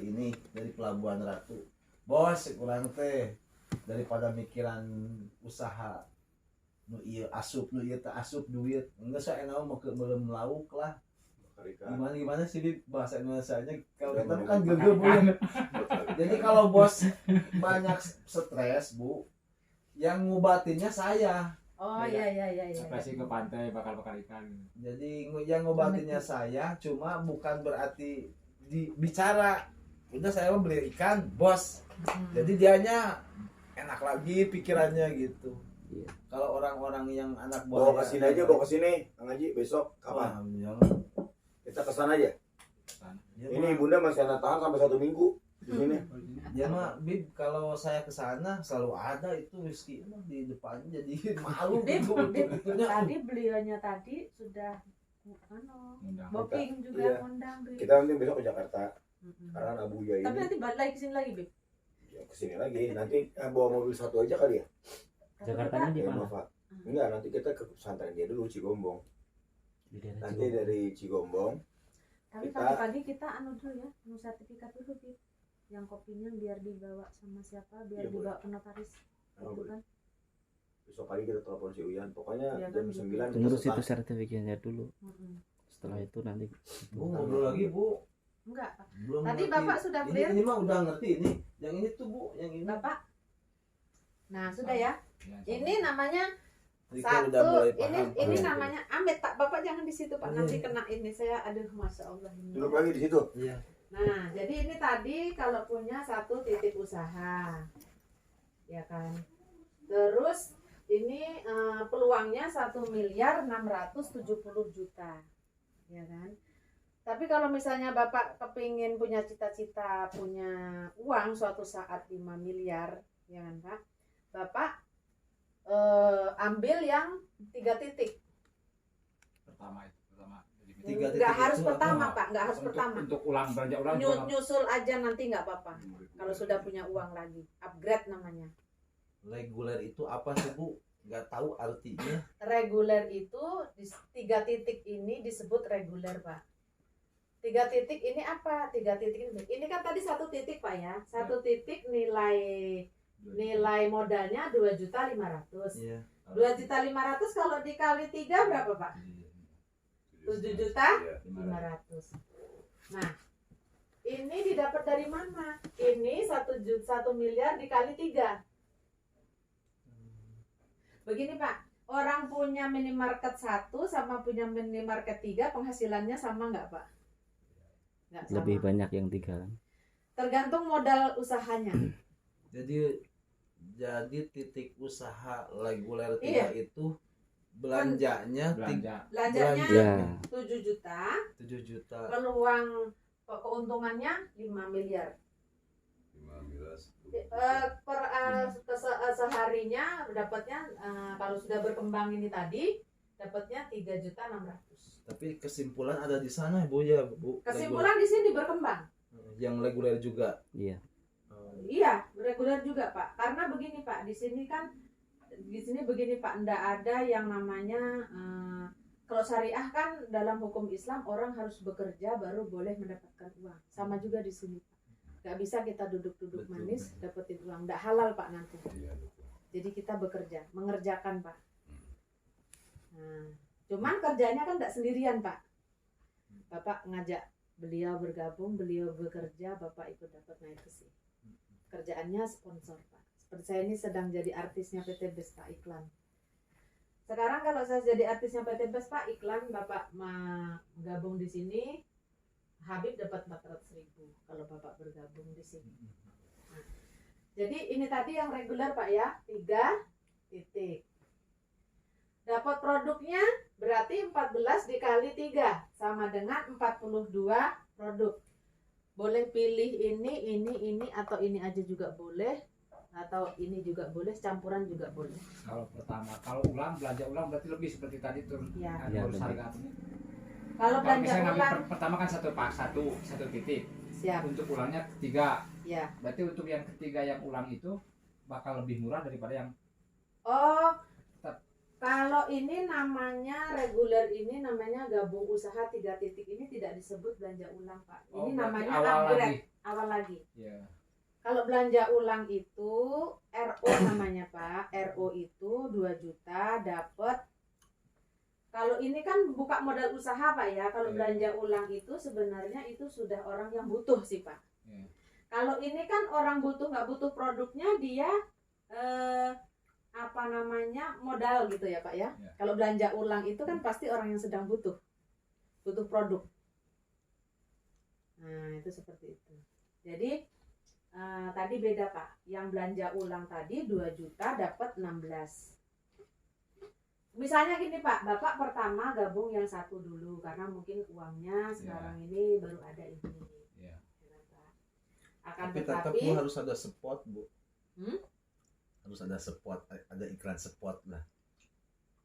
ini dari Pelabuhan Ratu. Bos, kurang teh daripada mikiran usaha nu ieu asup nu ieu teh asup duit. Enggak saya enak mau ke belum lauk lah. Gimana sih Bib, bahasa Indonesianya kalau kita kan gegep Bu. Jadi kalau bos banyak stres Bu, yang ngobatinnya saya. Oh iya. Ekspresi ke pantai bakal ikan. Jadi yang ngobatinnya saya, cuma bukan berarti bicara. Udah saya mau beli ikan, bos. Jadi dianya enak lagi pikirannya gitu. Iya. Kalau orang-orang yang anak Bawa buah ke sini aja, bawa ke sini. Kang Haji besok kapan? Kita kesana aja. Ini Bunda masih ada tahan sampai 1 minggu di sini. Ya mah Bib, kalau saya ke sana selalu ada itu whisky emang di depannya jadi malu Bib, gitu. tadi beliaunya tadi sudah booking juga Iya. ngundang Bib. Kita nanti besok ke Jakarta. Karena Abu Jaya Tapi ini nanti balik lagi kesini lagi Bib. ya kesini lagi. Nanti bawa mobil satu aja kali ya. Jakartanya di Kayak mana? Nova. Enggak, nanti kita ke pesantren dia dulu Cigombong. Di daerah Nanti Cigombong. dari Cigombong Tapi kita- pagi-pagi kita dulu ya, anu sertifikat dulu Bib. Yang kopinya biar dibawa sama siapa, biar Iya, dibawa ke notaris. Oh, Gitu kan. besok pagi kita telepon si Uyan. Pokoknya Iya kan, jam gitu. 9 kita Ngurus itu start. sertifikatnya dulu. Setelah itu nanti Bu, ngobrol lagi Bu. Enggak, Pak. Belum Tadi ngerti. Bapak sudah clear? Ini mah udah ngerti ini. Yang ini tuh Bu, yang ini. Bapak. Nah, sudah ya. Ini namanya Rika satu. udah mulai Ini paham. namanya Amit Pak. Bapak jangan di situ Pak. Nanti Iya. kena ini saya. Aduh, masya Allah ini. Duduk lagi di situ. Iya. Nah, jadi ini tadi kalau punya satu titik usaha, ya kan. Terus ini peluangnya 1.670.000.000, ya kan. Tapi kalau misalnya Bapak kepingin punya cita-cita punya uang suatu saat 5 miliar, ya kan Pak, Bapak ambil yang 3 titik. Pertama. Tiga titik Nggak harus itu pertama apa? Pak, nggak harus pertama. Untuk belanja ulang Nyusul aja nanti nggak apa-apa. Kalau sudah punya uang lagi, upgrade namanya. Reguler itu apa sih Bu? Nggak tahu artinya. Reguler itu di 3 titik ini disebut reguler Pak. 3 titik ini apa? 3 titik ini kan tadi 1 titik Pak ya. 1 titik nilai modalnya 2.500.000. Iya. 2.500.000 kalau dikali 3 berapa Pak? 7.500.000. Nah, ini didapat dari mana? Ini 1 miliar dikali 3. Begini Pak, orang punya minimarket 1 sama punya minimarket 3 penghasilannya sama nggak Pak? Nggak sama. lebih banyak yang 3 kan. Tergantung modal usahanya. Jadi titik usaha reguler Iya. 3 itu belanjanya Belanjanya Ya, 7 juta, 7 juta. peluang keuntungannya 5 miliar. Seharinya dapatnya kalau sudah berkembang ini tadi dapatnya 3.600.000. Tapi kesimpulan ada di sana Bu ya Bu. Kesimpulan di sini berkembang. Yang reguler juga. iya. Iya, reguler juga Pak. Karena begini Pak, di sini begini Pak, ndak ada yang namanya kalau syariah kan dalam hukum Islam orang harus bekerja baru boleh mendapatkan uang. Sama juga di sini Pak. Gak bisa kita duduk-duduk Betul. manis dapetin uang, ndak halal Pak nanti. Jadi kita bekerja, mengerjakan Pak. Nah, cuman kerjanya kan ndak sendirian Pak. Bapak ngajak beliau bergabung, beliau bekerja, Bapak ikut dapat naik ke sini. Kerjaannya sponsor Pak. Seperti saya ini sedang jadi artisnya PT BES Pak, iklan. Sekarang kalau saya jadi artisnya PT BES Pak, iklan Bapak gabung di sini, Habib dapat 400.000 kalau Bapak bergabung di sini. Nah, jadi ini tadi yang reguler Pak ya, 3 titik. Dapat produknya berarti 14 dikali 3 sama dengan 42 produk. Boleh pilih ini atau ini aja juga boleh, atau ini juga boleh, campuran juga boleh. Kalau pertama, kalau belanja ulang berarti lebih seperti tadi tuh. Iya. Iya, Harus lebih. harga. Kalau belanja misalnya ngambil ulang, pertama kan satu titik. siap. Untuk ulangnya 3. Ya. Berarti untuk yang ketiga yang ulang itu bakal lebih murah daripada yang Oh, kalau ini namanya reguler, ini namanya gabung usaha 3 titik, ini tidak disebut belanja ulang Pak. Ini berarti namanya awal upgrade. lagi. awal lagi. Iya. Kalau belanja ulang itu RO namanya Pak. RO itu 2 juta dapat. Kalau ini kan buka modal usaha Pak ya. Kalau belanja ulang itu sebenarnya itu sudah orang yang butuh sih Pak. Kalau ini kan orang butuh, nggak butuh produknya, dia apa namanya modal gitu ya Pak ya. Kalau belanja ulang itu kan pasti orang yang sedang butuh produk. Nah itu seperti itu. Jadi tadi beda Pak. Yang belanja ulang tadi 2 juta dapat 16. Misalnya gini Pak, Bapak pertama gabung yang satu dulu karena mungkin uangnya sekarang ini baru ada ini. Akan Tapi tetap tetapi Bu, harus ada spot Bu. Harus ada spot, ada iklan spot lah.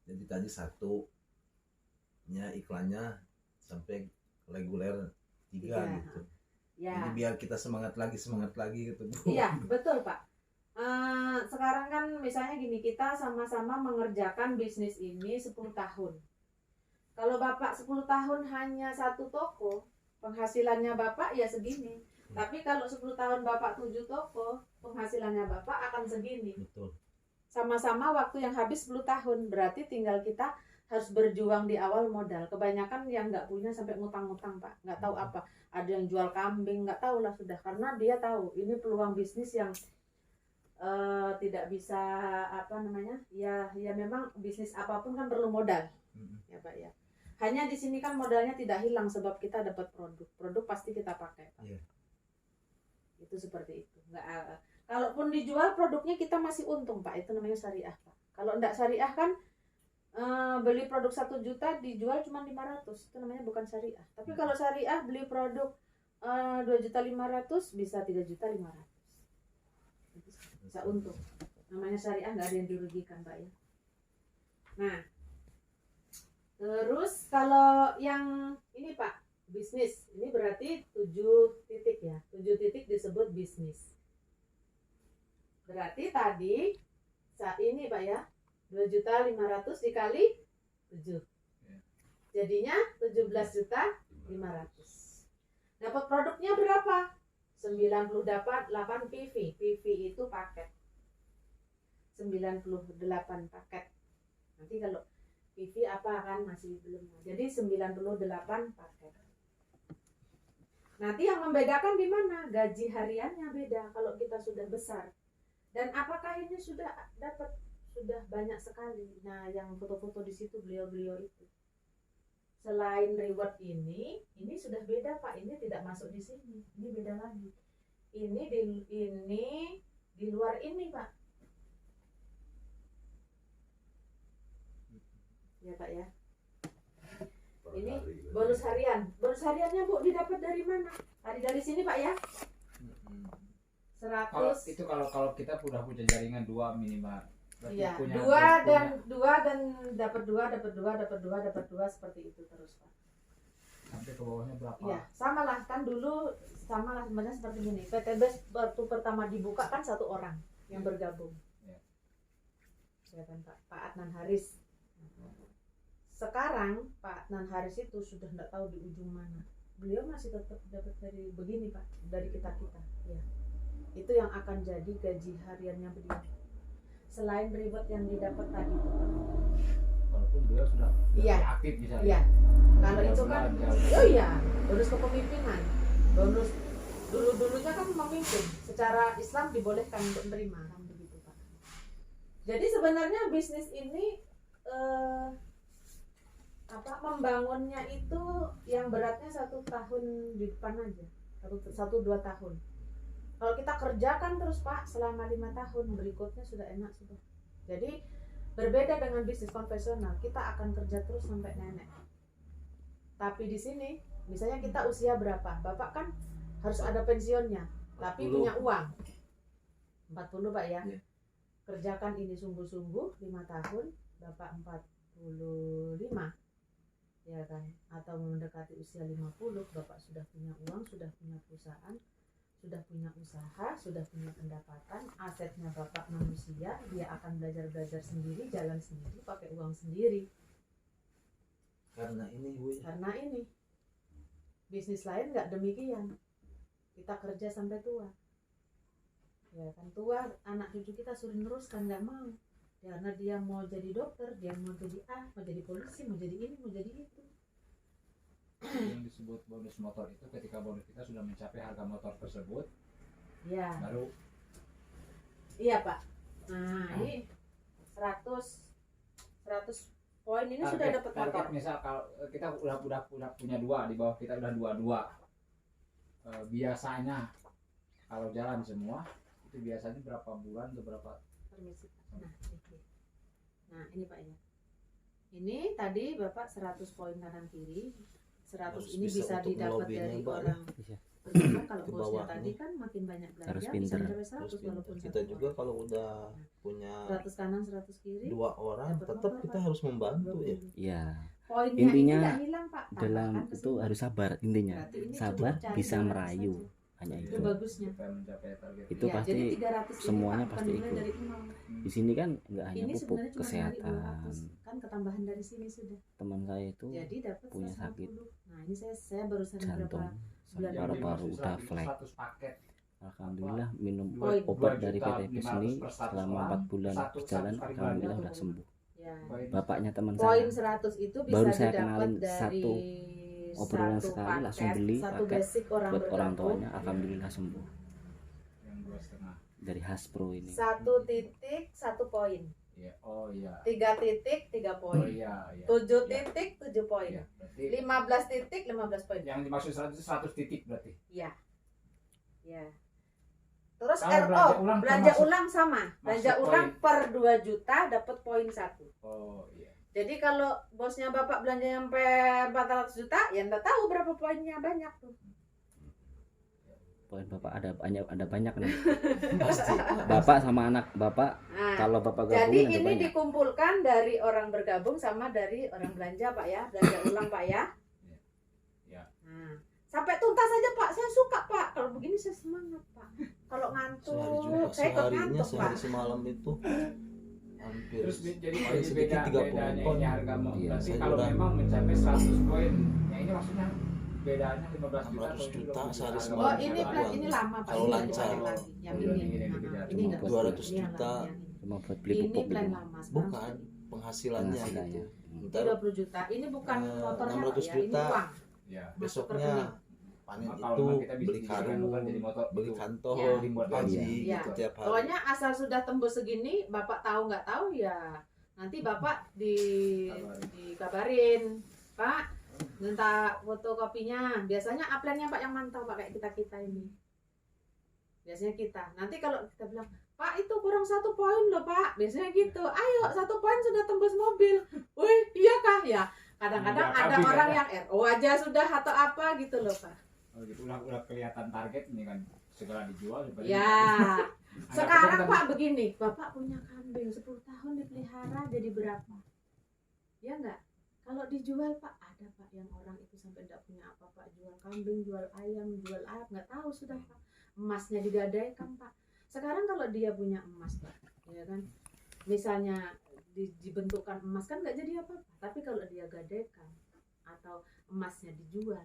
Jadi tadi satunya iklannya sampai reguler 3 gitu. Ya. Jadi biar kita semangat lagi gitu Bu. Iya betul Pak. Sekarang kan misalnya gini, kita sama-sama mengerjakan bisnis ini 10 tahun. Kalau Bapak 10 tahun hanya satu toko, penghasilannya Bapak ya segini. Tapi kalau 10 tahun Bapak 7 toko, penghasilannya Bapak akan segini. Betul. Sama-sama waktu yang habis 10 tahun, berarti tinggal kita harus berjuang di awal modal. Kebanyakan yang nggak punya sampai ngutang-ngutang Pak, nggak tahu apa. Ada yang jual kambing, nggak tahu lah sudah. Karena dia tahu ini peluang bisnis yang tidak bisa apa namanya, ya memang bisnis apapun kan perlu modal, ya Pak ya. Hanya di sini kan modalnya tidak hilang sebab kita dapat produk pasti kita pakai Pak. Yeah. Itu seperti itu. Kalaupun dijual produknya kita masih untung Pak, itu namanya syariah Pak. Kalau enggak syariah kan beli produk 1 juta dijual cuma 500, itu namanya bukan syariah. Tapi kalau syariah beli produk 2.500.000 bisa 3.500.000, bisa untung. Namanya syariah, nggak ada yang dirugikan Pak ya. Nah terus kalau yang ini Pak, bisnis ini berarti 7 titik ya. 7 titik disebut bisnis. Berarti tadi saat ini Pak ya 2.500.000 dikali 7, jadinya 17.500.000. Dapat produknya berapa? 98 PV. PV itu paket 98 paket. Nanti kalau PV apa kan masih belum. Jadi 98 paket. Nanti yang membedakan di mana? Gaji hariannya beda kalau kita sudah besar. Dan apakah ini sudah banyak sekali. Nah, yang foto-foto di situ beliau-beliau itu. Selain reward ini sudah beda Pak. Ini tidak masuk di sini. Ini beda lagi. Ini di luar ini Pak. Ya Pak ya. Ini bonus harian. Bonus hariannya Bu didapat dari mana? Dari sini Pak ya. 100. Kalau kita sudah punya jaringan 2 minimal. Iya, punya 2 dan dapat 2 seperti itu terus Pak. Sampai ke bawahnya berapa? Iya, samalah kan dulu samalah sebenarnya seperti ini. PTB waktu pertama dibuka kan 1 orang yang bergabung. Ya kan Pak Adnan Haris. Sekarang Pak Adnan Haris itu sudah tidak tahu di ujung mana. Beliau masih tetap dapat dari begini Pak, dari kita. Ya. Itu yang akan jadi gaji hariannya beliau. Selain reward yang didapat tadi itu Pak. Walaupun beliau sudah aktif misalnya. Iya. Kalau itu kan, bonus kepemimpinan. Bonus dulunya kan memimpin. Secara Islam dibolehkan untuk menerima kan begitu Pak. Jadi sebenarnya bisnis ini membangunnya itu yang beratnya 1 tahun di depan aja, 1-2 tahun. Kalau kita kerjakan terus Pak selama 5 tahun berikutnya sudah enak sudah. Jadi berbeda dengan bisnis konvensional, kita akan kerja terus sampai nenek. Tapi di sini misalnya kita usia berapa, Bapak kan harus ada pensiunnya, 40. Tapi punya uang 40 Pak ya. Kerjakan ini sungguh-sungguh 5 tahun, Bapak 45 ya kan, atau mendekati usia 50, Bapak sudah punya uang, sudah punya perusahaan, sudah punya usaha, sudah punya pendapatan, asetnya Bapak manusia, dia akan belajar sendiri, jalan sendiri, pakai uang sendiri. Karena ini bisnis lain nggak demikian. kita kerja sampai tua. Ya kan tua, anak cucu kita suruh neruskan, nggak mau. Karena dia mau jadi dokter, dia mau jadi mau jadi polisi, mau jadi ini, mau jadi itu. Yang disebut bonus motor itu ketika bonus kita sudah mencapai harga motor tersebut, Ya, baru iya Pak. Nah ini 100 poin ini sudah dapat motor. target misal kalau kita udah punya 2, di bawah kita udah 22. Biasanya kalau jalan semua itu biasanya berapa bulan atau berapa? Permisi Pak. Nah ini Pak ya. Ini tadi Bapak 100 poin kanan kiri. 100 Harus ini bisa bisa untuk didapat ngelobinya, dari Pak, orang. Bisa. Terutama kalau Ke bosnya bawahnya. tadi kan makin banyak belanja Harus bisa pinter. mencapai Harus 100 pintar. walaupun Kita satu juga orang. kalau udah punya 100 kanan 100 kiri. 2 orang dapat tetap motor, kita Pak. harus membantu ya. 20. Iya. Poinnya Intinya ini nggak hilang Pak. Dalam Tambahkan ke itu sini. harus sabar intinya. Berarti ini Sabar cukup cari bisa 200 merayu. saja. Hanya Itu itu. bagusnya. Supaya mencapai target. Itu Ya, pasti jadi 300 ini, semuanya Pak, pasti bukan dimulai ikut. dari nol. Di sini kan nggak hanya Ini pupuk, sebenarnya cuma dari kesehatan. 200. Kan ketambahan dari sini sudah. Teman saya itu Jadi dapat punya 150. sakit Nah, ini saya barusan jantung berapa bulan Yang paru-paru dimaksud udah 100 flat. 100 paket. Alhamdulillah minum Poin. obat 2 dari juta PT Pes ini 500 per 100 selama orang, 4 bulan satu berjalan kali alhamdulillah belanja. udah sembuh. ya. Bapaknya teman Poin saya 100 itu bisa Baru saya didapat kenalin dari satu obrolan satu sekali langsung paket, beli satu paket basic orang buat orang bergabung. tuanya alhamdulillah sembuh Yang 2,5. dari Haspro ini. 1 titik 1 poin. Iya. Oh iya. 3 titik 3 Oh poin. iya, iya. 7 Iya. titik 7 poin. Iya, berarti 15 titik 15 poin. yang dimaksud 100 itu 100 titik berarti. Iya. Ya. Terus Kalau belanja ulang belanja termasuk- ulang sama. Belanja masuk ulang per 2 juta dapat poin 1. Oh iya. Jadi kalau bosnya Bapak belanja sampai 400 juta, ya enggak tahu berapa poinnya, banyak tuh. Poin bapak ada banyak nih. Pasti. Bapak sama anak bapak Nah, kalau bapak jadi gabungin ada ini banyak. dikumpulkan dari orang bergabung sama dari orang belanja Pak ya, belanja ulang Pak ya. Ya. Nah, sampai tuntas aja Pak, saya suka Pak. Kalau begini saya semangat Pak. Kalau ngantuk, Sehari juga, saya ikut seharinya ngantuk Pak. sehari semalam itu hampir Terus jadi paling sedikit 30 bedanya poin. ini harga mau. Iya, Berarti saya kalau kurang. memang mencapai 100 poin, ya ini maksudnya bedanya 15 juta 600 atau juta 20 sehari juta. semalam. Oh, ini Kalau plan ini lama Pak. kalau Ini lancar. dipakai lagi. Yang Oh, ini. ini yang Nah, beda. ini Cuma enggak. 200 Ini yang juta. lama, yang ini. Cuma buat beli Ini pupuk plan gitu. lama sekarang bukan sudah. penghasilannya Penghasilannya. gitu. Ini Ntar 20 juta. Ini bukan motornya 600 Pak ya, ini juta. uang. Ya. besoknya panen Nah, kalau itu memang kita bisa beli dijadikan karung, bukan jadi motor beli itu. kantong, Iya. Dibuat gaji Iya. gitu tiap hari. Pokoknya asal sudah tembus segini, Bapak tahu nggak tahu ya nanti Bapak dikabarin, Pak, minta fotokopinya. Biasanya upline-nya Pak yang mantau Pak kayak kita ini. Biasanya kita. Nanti kalau kita bilang, Pak itu kurang 1 poin loh Pak. Biasanya gitu. Ayo 1 poin sudah tembus mobil. Wih iya kah ya? Kadang-kadang Iya, ada tapi orang ada. yang RO aja sudah atau apa gitu loh Pak. Oh, gitu. Udah kelihatan target ini kan segera dijual. daripada Ya. Anggap Sekarang aja Pak begini, Bapak punya kambing 10 tahun dipelihara jadi berapa? Ya enggak? Kalau dijual Pak, ada Pak yang orang itu sampai enggak punya apa Pak, jual kambing, jual ayam, jual apa, enggak tahu sudah Pak. Emasnya digadaikan Pak. Sekarang kalau dia punya emas Pak, ya kan? Misalnya dibentukkan emas kan enggak jadi apa-apa. Tapi kalau dia gadaikan atau emasnya dijual